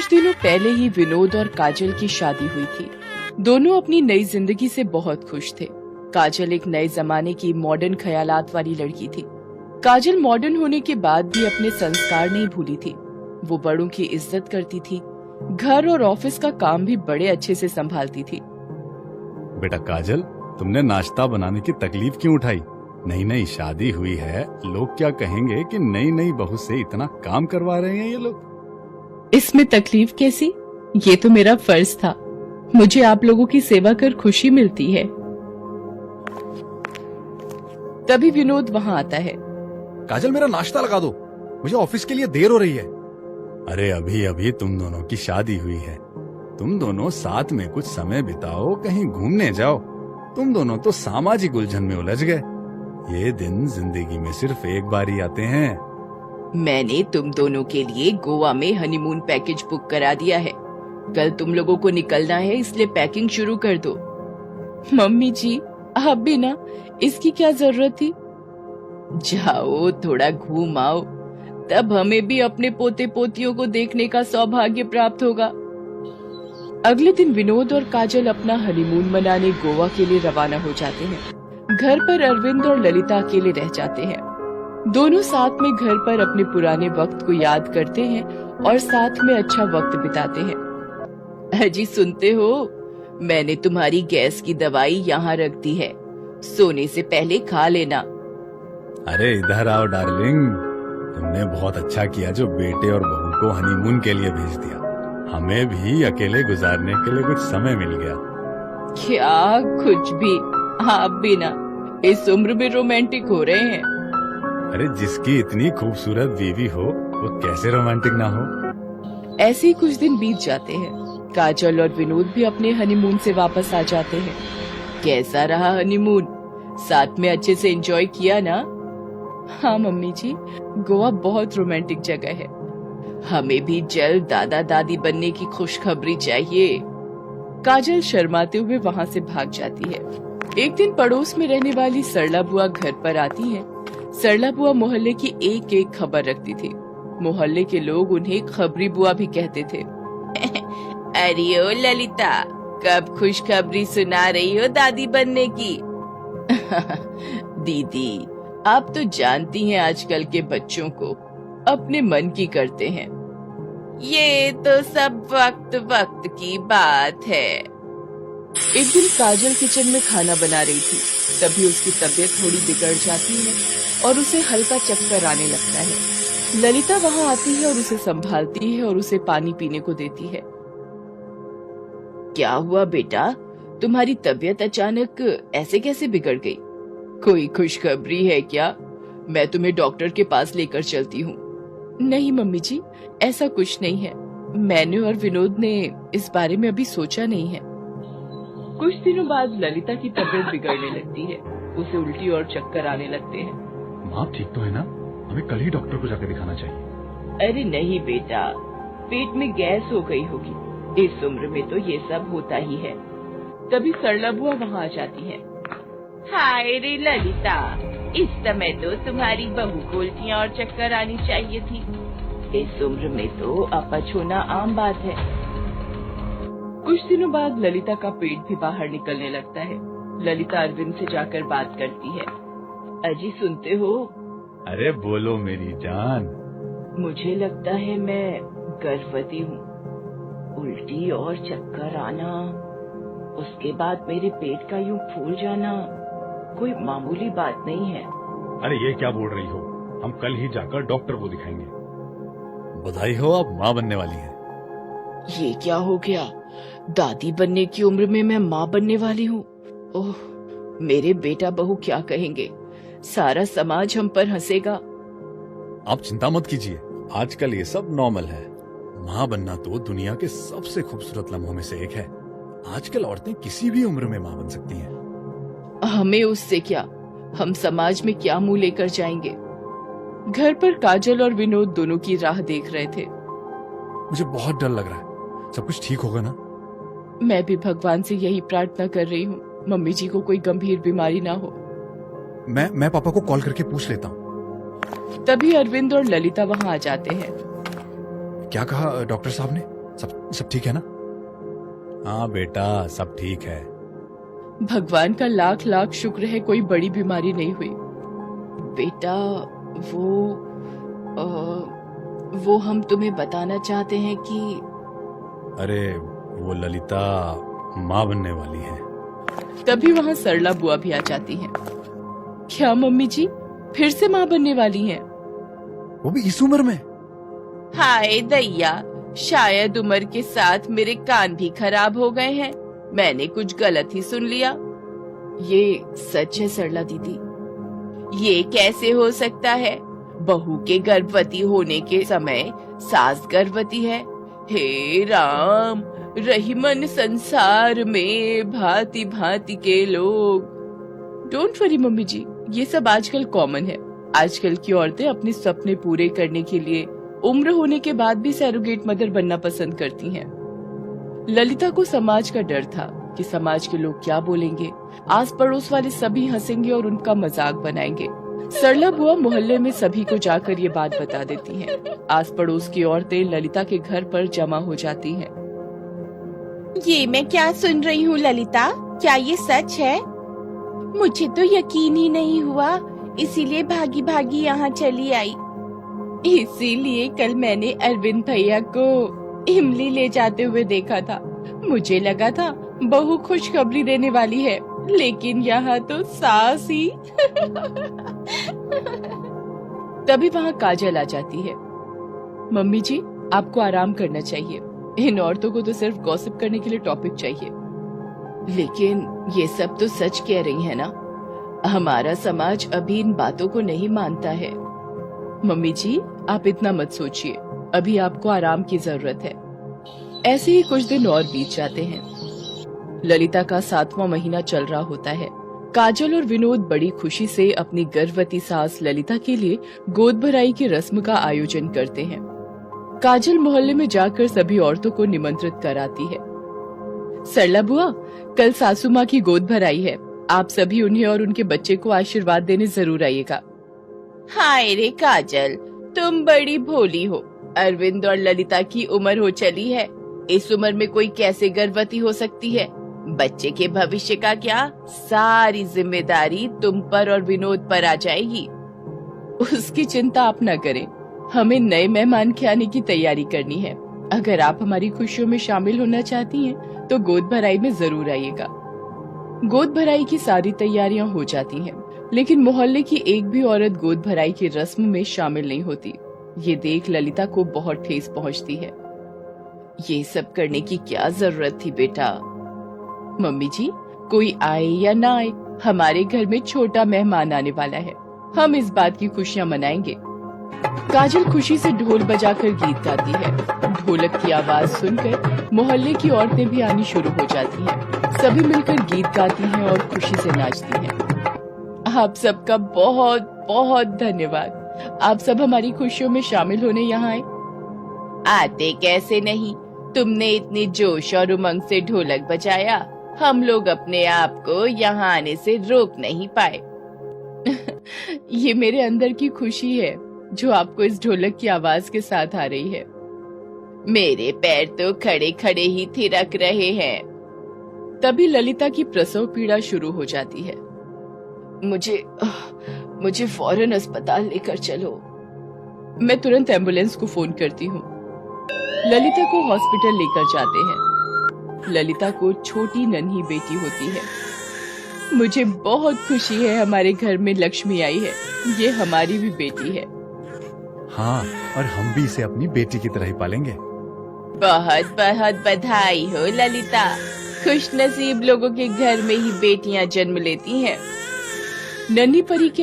कुछ दिनों पहले ही विनोद और काजल की शादी हुई थी। दोनों अपनी नई जिंदगी से बहुत खुश थे। काजल एक नए जमाने की मॉडर्न ख्यालात वाली लड़की थी। काजल मॉडर्न होने के बाद भी अपने संस्कार नहीं भूली थी। वो बड़ों की इज्जत करती थी, घर और ऑफिस का काम भी बड़े अच्छे से संभालती थी। बेटा काजल, तुमने नाश्ता बनाने की तकलीफ क्यों उठाई? नई नई शादी हुई है, लोग क्या कहेंगे कि नई नई बहू से इतना काम करवा रहे हैं ये लोग। इसमें तकलीफ कैसी? ये तो मेरा फर्ज था। मुझे आप लोगों की सेवा कर खुशी मिलती है। तभी विनोद वहाँ आता है। काजल, मेरा नाश्ता लगा दो, मुझे ऑफिस के लिए देर हो रही है। अरे अभी अभी तुम दोनों की शादी हुई है, तुम दोनों साथ में कुछ समय बिताओ, कहीं घूमने जाओ। तुम दोनों तो सामाजिक उलझन में उलझ गए। ये दिन जिंदगी में सिर्फ एक बार ही आते हैं। मैंने तुम दोनों के लिए गोवा में हनीमून पैकेज बुक करा दिया है। कल तुम लोगों को निकलना है, इसलिए पैकिंग शुरू कर दो। मम्मी जी, आप भी ना, इसकी क्या जरूरत थी? जाओ, थोड़ा घूम आओ, तब हमें भी अपने पोते पोतियों को देखने का सौभाग्य प्राप्त होगा। अगले दिन विनोद और काजल अपना हनीमून मनाने गोवा के लिए रवाना हो जाते हैं। घर पर अरविंद और ललिता अकेले रह जाते हैं। दोनों साथ में घर पर अपने पुराने वक्त को याद करते हैं और साथ में अच्छा वक्त बिताते हैं। अजी सुनते हो, मैंने तुम्हारी गैस की दवाई यहाँ रख दी है, सोने से पहले खा लेना। अरे इधर आओ डार्लिंग, तुमने बहुत अच्छा किया जो बेटे और बहू को हनीमून के लिए भेज दिया। हमें भी अकेले गुजारने के लिए कुछ समय मिल गया। क्या कुछ भी, आप भी ना इस उम्र में रोमांटिक हो रहे हैं। अरे जिसकी इतनी खूबसूरत बीवी हो, वो कैसे रोमांटिक ना हो। ऐसे ही कुछ दिन बीत जाते हैं। काजल और विनोद भी अपने हनीमून से वापस आ जाते हैं। कैसा रहा हनीमून? साथ में अच्छे से एंजॉय किया ना? हाँ मम्मी जी, गोवा बहुत रोमांटिक जगह है। हमें भी जल्द दादा दादी बनने की खुशखबरी चाहिए। काजल शर्माते हुए वहाँ से भाग जाती है। एक दिन पड़ोस में रहने वाली सरला बुआ घर पर आती है। सरला बुआ मोहल्ले की एक एक खबर रखती थी। मोहल्ले के लोग उन्हें खबरी बुआ भी कहते थे। अरे ओ ललिता, कब खुशखबरी सुना रही हो दादी बनने की? दीदी, आप तो जानती हैं आजकल के बच्चों को अपने मन की करते हैं। ये तो सब वक्त वक्त की बात है। एक दिन काजल किचन में खाना बना रही थी, तभी उसकी तबीयत थोड़ी बिगड़ जाती है और उसे हल्का चक्कर आने लगता है। ललिता वहाँ आती है और उसे संभालती है और उसे पानी पीने को देती है। क्या हुआ बेटा, तुम्हारी तबीयत अचानक ऐसे कैसे बिगड़ गई? कोई खुशखबरी है क्या? मैं तुम्हें डॉक्टर के पास लेकर चलती हूँ। नहीं मम्मी जी, ऐसा कुछ नहीं है। मैंने और विनोद ने इस बारे में अभी सोचा नहीं है। कुछ दिनों बाद ललिता की तबीयत बिगड़ने लगती है। उसे उल्टी और चक्कर आने लगते हैं। माँ ठीक तो है ना? हमें कल ही डॉक्टर को जाकर दिखाना चाहिए। अरे नहीं बेटा, पेट में गैस हो गई होगी। इस उम्र में तो ये सब होता ही है। तभी सरला बुआ वहाँ आ जाती है। हाय रे ललिता, इस समय तो तुम्हारी बहू को उल्टियाँ और चक्कर आनी चाहिए थी। इस उम्र में तो अपच होना आम बात है। कुछ दिनों बाद ललिता का पेट भी बाहर निकलने लगता है। ललिता अरविंद से जाकर बात करती है। अजी सुनते हो? अरे बोलो मेरी जान। मुझे लगता है मैं गर्भवती हूँ। उल्टी और चक्कर आना, उसके बाद मेरे पेट का यूं फूल जाना कोई मामूली बात नहीं है। अरे ये क्या बोल रही हो? हम कल ही जाकर डॉक्टर को दिखाएंगे। बधाई हो, आप माँ बनने वाली हैं। ये क्या हो गया? दादी बनने की उम्र में मैं माँ बनने वाली हूँ। ओह, मेरे बेटा बहू क्या कहेंगे? सारा समाज हम पर हंसेगा। आप चिंता मत कीजिए, आजकल ये सब नॉर्मल है। माँ बनना तो दुनिया के सबसे खूबसूरत लम्हों में से एक है। आजकल औरतें किसी भी उम्र में माँ बन सकती हैं। हमें उससे क्या? हम समाज में क्या मुंह लेकर जाएंगे? घर पर काजल और विनोद दोनों की राह देख रहे थे। मुझे बहुत डर लग रहा है। सब कुछ ठीक होगा ना? मैं भी भगवान से यही प्रार्थना कर रही हूँ, मम्मी जी को कोई गंभीर बीमारी ना हो। मैं पापा को कॉल करके पूछ लेता हूँ। तभी अरविंद और ललिता वहाँ आ जाते हैं। क्या कहा डॉक्टर साहब ने? सब ठीक है ना? हाँ बेटा, सब ठीक है। भगवान का लाख लाख शुक्र है कोई बड़ी बीमारी नहीं हुई। बेटा वो हम तुम्हें बताना चाहते हैं कि अरे वो ललिता माँ बनने वाली है। तभी वहाँ सरला बुआ भी आ जाती हैं। क्या मम्मी जी फिर से माँ बनने वाली हैं? वो भी इस उम्र में? हाय दैया, शायद उम्र के साथ मेरे कान भी खराब हो गए हैं। मैंने कुछ गलत ही सुन लिया। ये सच है सरला दीदी? ये कैसे हो सकता है? बहू के गर्भवती होने के समय सास गर्भवती है। हे राम, रहीमन संसार में भांति भांति के लोग। डोंट वरी मम्मी जी, ये सब आजकल कॉमन है। आजकल की औरतें अपने सपने पूरे करने के लिए उम्र होने के बाद भी सैरोगेट मदर बनना पसंद करती हैं। ललिता को समाज का डर था कि समाज के लोग क्या बोलेंगे। आस पड़ोस वाले सभी हंसेंगे और उनका मजाक बनाएंगे। सरला बुआ मोहल्ले में सभी को जाकर ये बात बता देती हैं। आस पड़ोस की औरतें ललिता के घर पर जमा हो जाती हैं। ये मैं क्या सुन रही हूँ ललिता, क्या ये सच है? मुझे तो यकीन ही नहीं हुआ, इसीलिए भागी भागी यहाँ चली आई। इसीलिए कल मैंने अरविंद भैया को इमली ले जाते हुए देखा था। मुझे लगा था बहू खुशखबरी देने वाली है, लेकिन यहाँ तो सास ही। तभी वहाँ काजल आ जाती है। मम्मी जी, आपको आराम करना चाहिए। इन औरतों को तो सिर्फ गॉसिप करने के लिए टॉपिक चाहिए। लेकिन ये सब तो सच कह रही है ना? हमारा समाज अभी इन बातों को नहीं मानता है। मम्मी जी, आप इतना मत सोचिए, अभी आपको आराम की जरूरत है। ऐसे ही कुछ दिन और बीत जाते हैं। ललिता का 7वां महीना चल रहा होता है। काजल और विनोद बड़ी खुशी से अपनी गर्भवती सास ललिता के लिए गोद भराई की रस्म का आयोजन करते हैं। काजल मोहल्ले में जाकर सभी औरतों को निमंत्रित कराती है। सरला बुआ, कल सासू माँ की गोद भराई है, आप सभी उन्हें और उनके बच्चे को आशीर्वाद देने जरूर आइएगा। हाय रे काजल, तुम बड़ी भोली हो। अरविंद और ललिता की उम्र हो चली है। इस उम्र में कोई कैसे गर्भवती हो सकती है? बच्चे के भविष्य का क्या? सारी जिम्मेदारी तुम पर और विनोद पर आ जाएगी। उसकी चिंता आप न करें, हमें नए मेहमान के आने की तैयारी करनी है। अगर आप हमारी खुशियों में शामिल होना चाहती हैं, तो गोद भराई में जरूर आइएगा। गोद भराई की सारी तैयारियां हो जाती हैं, लेकिन मोहल्ले की एक भी औरत गोद भराई की रस्म में शामिल नहीं होती। ये देख ललिता को बहुत ठेस पहुंचती है। ये सब करने की क्या जरूरत थी बेटा? मम्मी जी, कोई आए या ना आए, हमारे घर में छोटा मेहमान आने वाला है। हम इस बात की खुशियां मनाएंगे। काजल खुशी से ढोल बजाकर गीत गाती है। ढोलक की आवाज सुनकर मोहल्ले की औरतें भी आनी शुरू हो जाती हैं। सभी मिलकर गीत गाती हैं और खुशी से नाचती हैं। आप सबका बहुत बहुत धन्यवाद। आप सब हमारी खुशियों में शामिल होने यहाँ आए। आते कैसे नहीं, तुमने इतनी जोश और उमंग से ढोलक बजाया, हम लोग अपने आप को यहाँ आने से रोक नहीं पाए। ये मेरे अंदर की खुशी है जो आपको इस ढोलक की आवाज के साथ आ रही है। मेरे पैर तो खड़े खड़े ही थिरक रहे हैं। तभी ललिता की प्रसव पीड़ा शुरू हो जाती है। मुझे फौरन अस्पताल लेकर चलो। मैं तुरंत एम्बुलेंस को फोन करती हूँ। ललिता को हॉस्पिटल लेकर जाते हैं। ललिता को छोटी नन्ही बेटी होती है। मुझे बहुत खुशी है, हमारे घर में लक्ष्मी आई है। ये हमारी भी बेटी है। हाँ, और हम भी इसे अपनी बेटी की तरह ही पालेंगे। बहुत बहुत बधाई हो ललिता। खुश नसीब लोगों के घर में ही बेटियां जन्म लेती हैं। नन्ही परी के